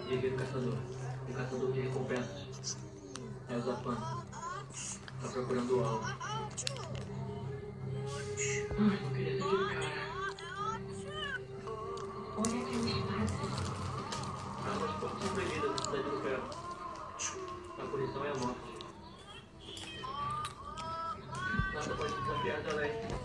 Guerreiro caçador. Um caçador de recompensas. É o Zafan. Tá procurando o alvo. Ai, não queria ser aquele cara. Olha aquela espada. Armas fortes são proibidas na cidade do ferro. A punição é a morte. Nada pode desafiar da lei.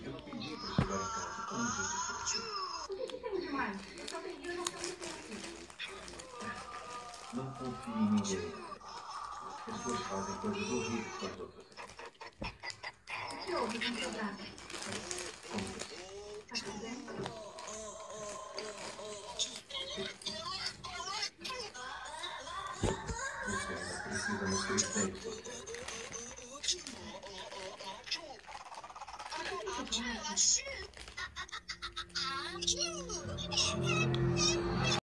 Eu não pedi para chegar em casa com um dia de O que tem demais? Eu só peguei a noção do tempo. Não confie em ninguém. As pessoas fazem coisas horríveis com as outras. O que houve com seu gato? Tá tudo bem? Você ainda precisa mostrar bem de você. Por que você gosta?